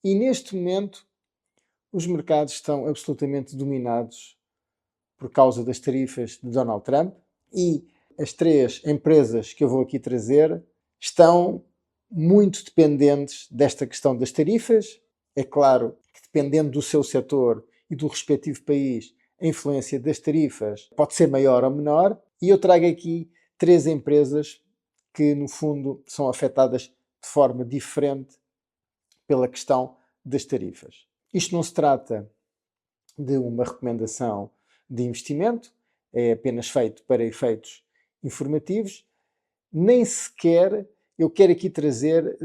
E neste momento os mercados estão absolutamente dominados por causa das tarifas de Donald Trump e as três empresas que eu vou aqui trazer estão muito dependentes desta questão das tarifas. É claro que dependendo do seu setor e do respectivo país, a influência das tarifas pode ser maior ou menor. E eu trago aqui três empresas que, no fundo, são afetadas de forma diferente pela questão das tarifas. Isto não se trata de uma recomendação de investimento, é apenas feito para efeitos informativos. Nem sequer eu quero aqui trazer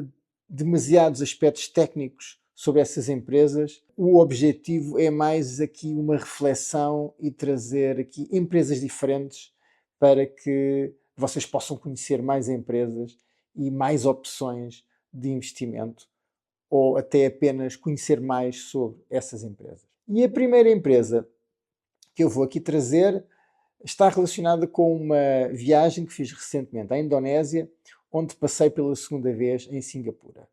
demasiados aspectos técnicos sobre essas empresas. O objetivo é mais aqui uma reflexão e trazer aqui empresas diferentes para que vocês possam conhecer mais empresas e mais opções de investimento, ou até apenas conhecer mais sobre essas empresas. E a primeira empresa que eu vou aqui trazer está relacionada com uma viagem que fiz recentemente à Indonésia, onde passei pela segunda vez em Singapura.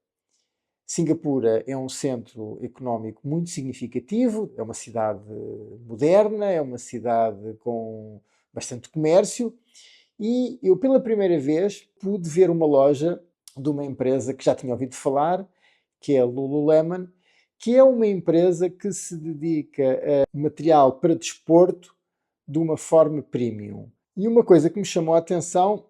Singapura é um centro económico muito significativo, é uma cidade moderna, é uma cidade com bastante comércio, e eu pela primeira vez pude ver uma loja de uma empresa que já tinha ouvido falar, que é a Lululemon, que é uma empresa que se dedica a material para desporto de uma forma premium. E uma coisa que me chamou a atenção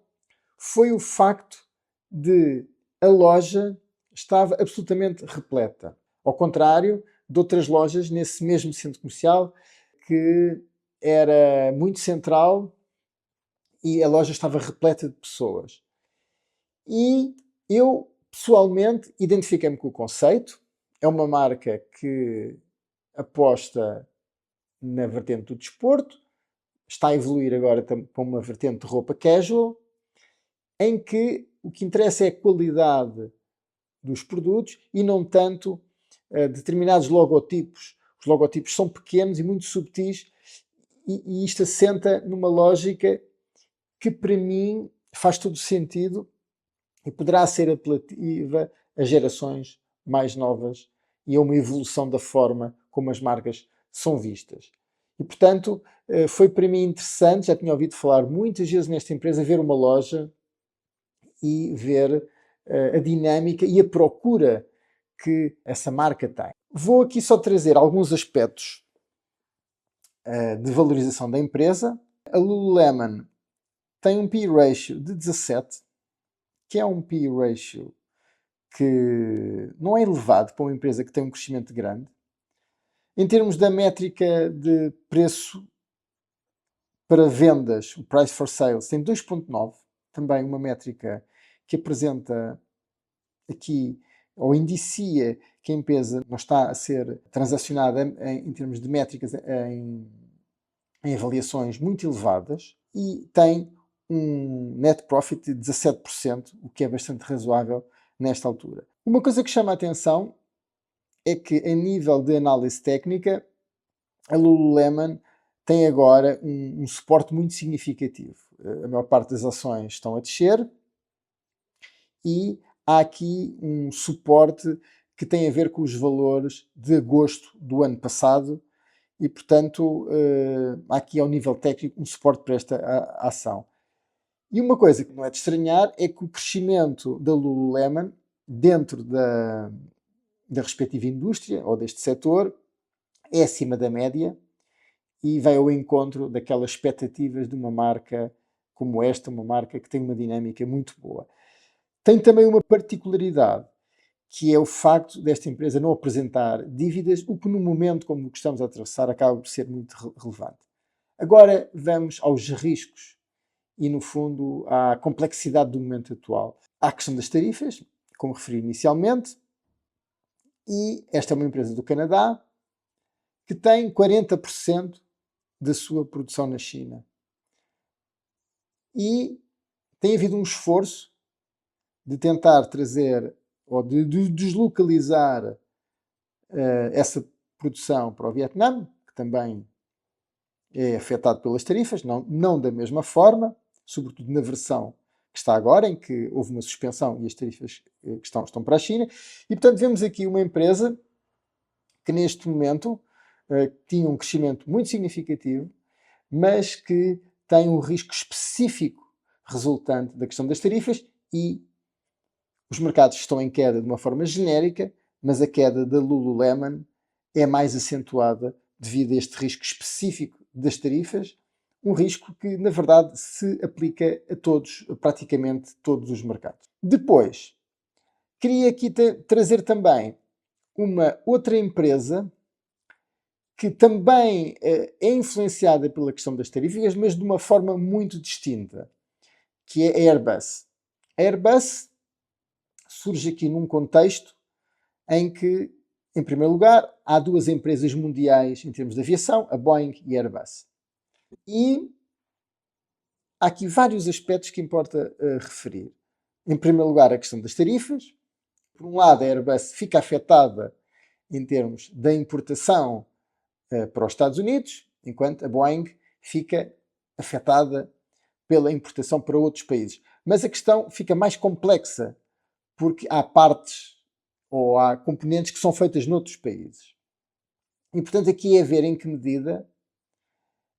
foi o facto de a loja estava absolutamente repleta. Ao contrário de outras lojas nesse mesmo centro comercial, que era muito central e a loja estava repleta de pessoas. E eu, pessoalmente, identifiquei-me com o conceito. É uma marca que aposta na vertente do desporto, está a evoluir agora para uma vertente de roupa casual, em que o que interessa é a qualidade dos produtos e não tanto determinados logotipos. Os logotipos são pequenos e muito subtis e isto assenta numa lógica que para mim faz todo sentido e poderá ser apelativa a gerações mais novas e a uma evolução da forma como as marcas são vistas. E, portanto, foi para mim interessante, já tinha ouvido falar muitas vezes nesta empresa, ver uma loja e ver a dinâmica e a procura que essa marca tem. Vou aqui só trazer alguns aspectos de valorização da empresa. A Lululemon tem um P/E ratio de 17, que é um P/E ratio que não é elevado para uma empresa que tem um crescimento grande. Em termos da métrica de preço para vendas, o Price for Sales tem 2.9, também uma métrica que apresenta aqui, ou indicia que a empresa não está a ser transacionada em termos de métricas em avaliações muito elevadas, e tem um net profit de 17%, o que é bastante razoável nesta altura. Uma coisa que chama a atenção é que, a nível de análise técnica, a Lululemon tem agora um suporte muito significativo. A maior parte das ações estão a descer e há aqui um suporte que tem a ver com os valores de agosto do ano passado e, portanto, há aqui ao nível técnico um suporte para esta ação. E uma coisa que não é de estranhar é que o crescimento da Lululemon dentro da respectiva indústria ou deste setor é acima da média e vai ao encontro daquelas expectativas de uma marca como esta, uma marca que tem uma dinâmica muito boa. Tem também uma particularidade, que é o facto desta empresa não apresentar dívidas, o que no momento como o que estamos a atravessar acaba por ser muito relevante. Agora vamos aos riscos e, no fundo, à complexidade do momento atual. Há a questão das tarifas, como referi inicialmente, e esta é uma empresa do Canadá que tem 40% da sua produção na China. E tem havido um esforço de tentar trazer ou de deslocalizar essa produção para o Vietnã, que também é afetado pelas tarifas, não da mesma forma, sobretudo na versão que está agora, em que houve uma suspensão e as tarifas que estão para a China. E, portanto, vemos aqui uma empresa que neste momento tinha um crescimento muito significativo, mas que tem um risco específico resultante da questão das tarifas e os mercados estão em queda de uma forma genérica, mas a queda da Lululemon é mais acentuada devido a este risco específico das tarifas, um risco que, na verdade, se aplica a todos, a praticamente todos os mercados. Depois, queria aqui trazer também uma outra empresa que também é influenciada pela questão das tarifas, mas de uma forma muito distinta, que é a Airbus. A Airbus surge aqui num contexto em que, em primeiro lugar, há duas empresas mundiais em termos de aviação, a Boeing e a Airbus. E há aqui vários aspectos que importa referir. Em primeiro lugar, a questão das tarifas. Por um lado, a Airbus fica afetada em termos da importação para os Estados Unidos, enquanto a Boeing fica afetada pela importação para outros países. Mas a questão fica mais complexa, porque há partes ou há componentes que são feitas noutros países. E, portanto, aqui é ver em que medida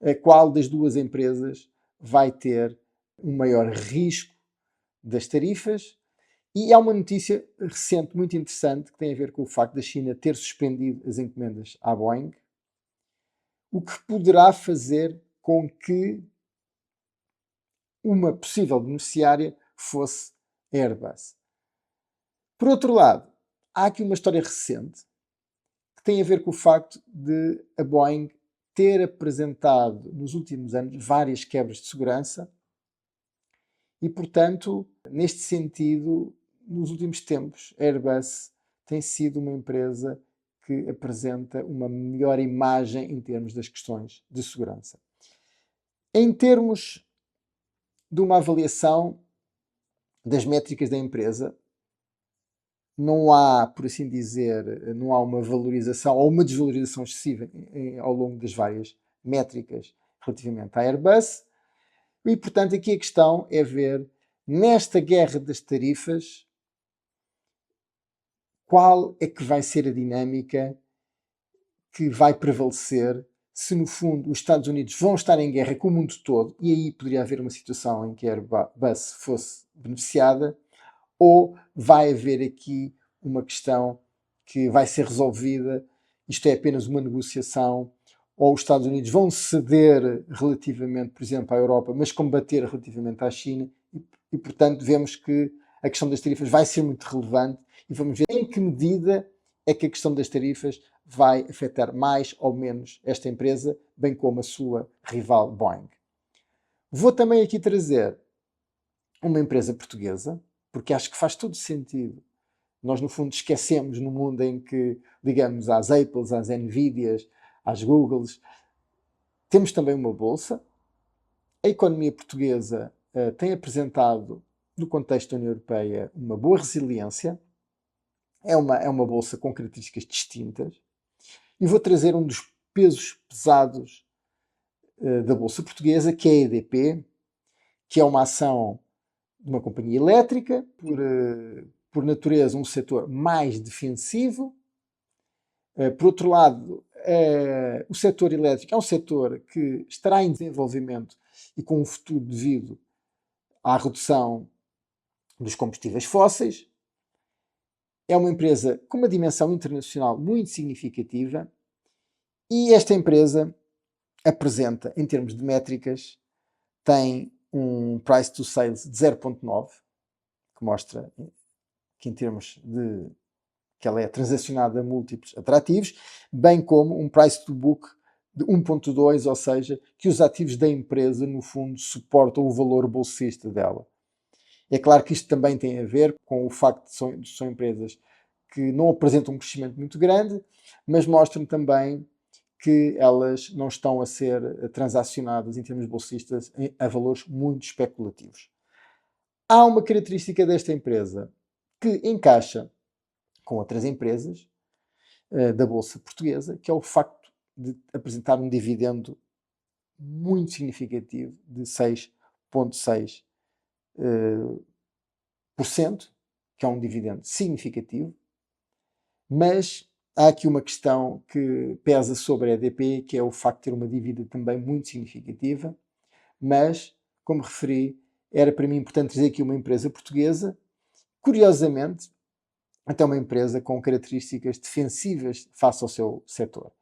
a qual das duas empresas vai ter um maior risco das tarifas. E há uma notícia recente muito interessante que tem a ver com o facto da China ter suspendido as encomendas à Boeing, o que poderá fazer com que uma possível beneficiária fosse a Airbus. Por outro lado, há aqui uma história recente que tem a ver com o facto de a Boeing ter apresentado nos últimos anos várias quebras de segurança e, portanto, neste sentido, nos últimos tempos, a Airbus tem sido uma empresa que apresenta uma melhor imagem em termos das questões de segurança. Em termos de uma avaliação das métricas da empresa, não há, por assim dizer, não há uma valorização ou uma desvalorização excessiva ao longo das várias métricas relativamente à Airbus. E, portanto, aqui a questão é ver, nesta guerra das tarifas, qual é que vai ser a dinâmica que vai prevalecer se, no fundo, os Estados Unidos vão estar em guerra com o mundo todo, e aí poderia haver uma situação em que a Airbus fosse beneficiada, ou vai haver aqui uma questão que vai ser resolvida, isto é apenas uma negociação, ou os Estados Unidos vão ceder relativamente, por exemplo, à Europa, mas combater relativamente à China, e portanto vemos que a questão das tarifas vai ser muito relevante e vamos ver em que medida é que a questão das tarifas vai afetar mais ou menos esta empresa, bem como a sua rival Boeing. Vou também aqui trazer uma empresa portuguesa, porque acho que faz todo sentido. Nós, no fundo, esquecemos no mundo em que ligamos às Apples, às Nvidias, às Googles. Temos também uma bolsa. A economia portuguesa tem apresentado, no contexto da União Europeia, uma boa resiliência. É uma bolsa com características distintas. E vou trazer um dos pesos pesados da bolsa portuguesa, que é a EDP, que é uma ação de uma companhia elétrica, por natureza um setor mais defensivo. Por outro lado, o setor elétrico é um setor que estará em desenvolvimento e com um futuro devido à redução dos combustíveis fósseis. É uma empresa com uma dimensão internacional muito significativa e esta empresa apresenta, em termos de métricas, tem um price to sales de 0,9, que mostra que em termos de que ela é transacionada a múltiplos atrativos, bem como um price to book de 1,2, ou seja, que os ativos da empresa, no fundo, suportam o valor bolsista dela. É claro que isto também tem a ver com o facto de são empresas que não apresentam um crescimento muito grande, mas mostram também que elas não estão a ser transacionadas em termos bolsistas a valores muito especulativos. Há uma característica desta empresa que encaixa com outras empresas da Bolsa Portuguesa, que é o facto de apresentar um dividendo muito significativo de 6,6%, que é um dividendo significativo, mas há aqui uma questão que pesa sobre a EDP, que é o facto de ter uma dívida também muito significativa, mas, como referi, era para mim importante dizer aqui uma empresa portuguesa, curiosamente, até uma empresa com características defensivas face ao seu setor.